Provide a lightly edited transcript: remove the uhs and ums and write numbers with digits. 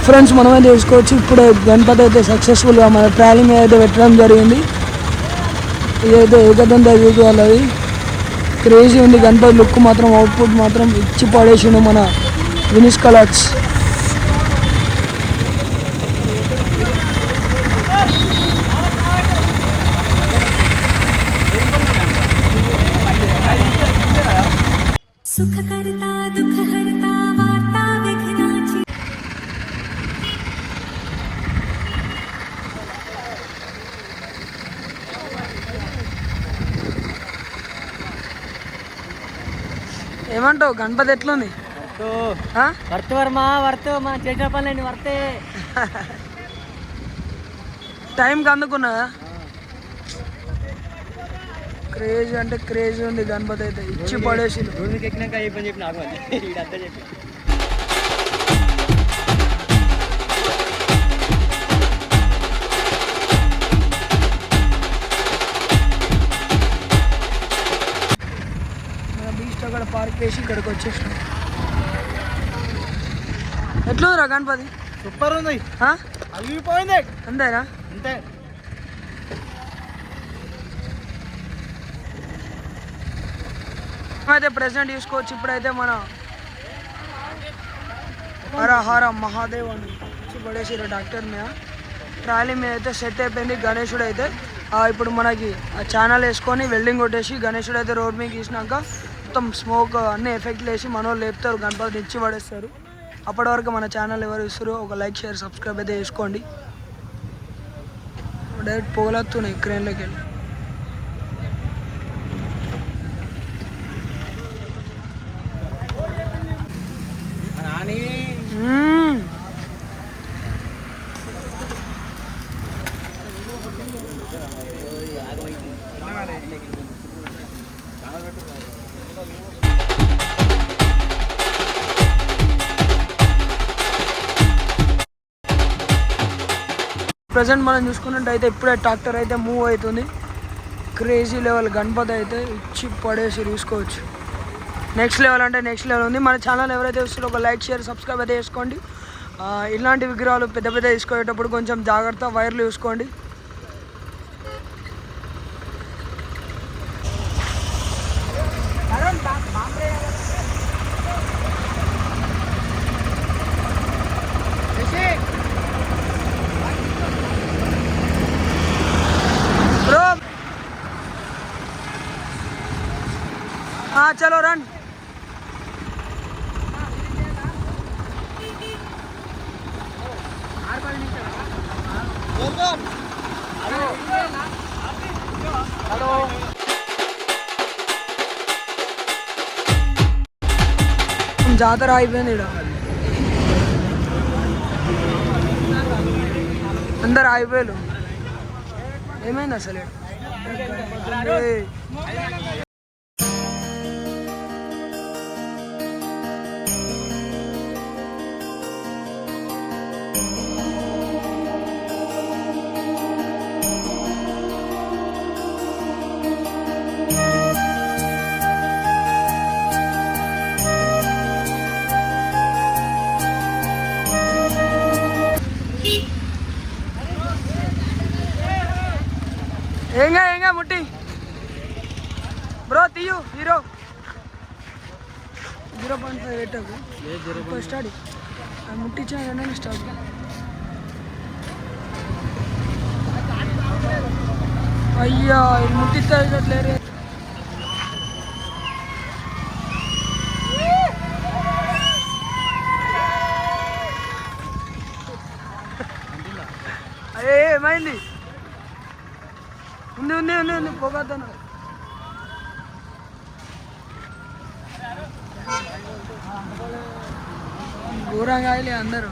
Friends మనమే చూసుకోవచ్చు. ఇప్పుడే గణపతి అయితే సక్సెస్ఫుల్గా మన ట్రాలీ మీద అయితే పెట్టడం జరిగింది. ఇదైతే ఏకదంత యూజ్ వాళ్ళది. క్రేజీ ఉంది గణపతి లుక్ మాత్రం, అవుట్పుట్ మాత్రం ఇచ్చి పడేసిండు మన వినీష్ కలర్స్. ఏమంటావు గణపతి ఎట్లుంది? వర్త్ వర్మ వర్త్ మనం చేసిన పనులేండి వర్తే. టైంకి అందుకున్నదా? క్రేజీ అంటే క్రేజీ ఉంది గణపతి అయితే ఇచ్చి పడేసి. ఎక్కినాక చెప్పని చెప్పి నాకు అంతా చెప్పి అక్కడ పార్క్ చేసి ఇక్కడికి వచ్చేసినాం. ఎట్లుందిరా గణపతి? సూపర్ ఉంది. అలిగిపోయింది అంతేనా? అంతే. అయితే ప్రెసెంట్ చూసుకోవచ్చు. ఇప్పుడైతే మన హర హర మహాదేవ్ అని పడేసారు డాక్టర్ మీద. ట్రాలీ మీద అయితే సెట్ అయిపోయింది. గణేశుడు అయితే ఇప్పుడు మనకి ఆ ఛానల్ వేసుకొని వెల్డింగ్ కొట్టేసి గణేశుడు అయితే రోడ్ మీద గీసినాక మొత్తం స్మోక్ అన్ని ఎఫెక్ట్లు వేసి మనోళ్ళు లేపుతారు, గణపతిని ఇచ్చి పడేస్తారు. అప్పటి వరకు మన ఛానల్ ఎవరు ఇస్తారో ఒక లైక్ షేర్ సబ్స్క్రైబ్ అయితే చేసుకోండి. డైరెక్ట్ పోగలొస్తున్నాయి క్రేన్లోకి వెళ్ళి. ప్రజెంట్ మనం చూసుకున్నట్టయితే ఇప్పుడే ట్రాక్టర్ అయితే మూవ్ అవుతుంది. క్రేజీ లెవెల్ గణపతి అయితే ఇచ్చి పడేసి చూసుకోవచ్చు. నెక్స్ట్ లెవెల్ అంటే నెక్స్ట్ లెవెల్ ఉంది. మన ఛానల్ ఎవరైతే వస్తారో ఒక లైక్ షేర్ సబ్స్క్రైబ్ అయితే చేసుకోండి. ఇలాంటి విగ్రహాలు పెద్ద పెద్ద తీసుకునేటప్పుడు కొంచెం జాగ్రత్త, వైర్లు చూసుకోండి. चलो रन. हेलो జాతర అయిపోయింది. ఇక్కడ అందరు అయిపోయారు. ఏమైంది అసలు? ఏంగా ముట్టి బ్రో తీయు హీరో 0.5 పెట్టకు స్టార్ట్ ముట్టించాను స్టార్ట్. అయ్యా ముట్టిస్తలేరు. అరే ఏమైంది? ఉంది పోగొద్దాను. ఘోరంగా అందరూ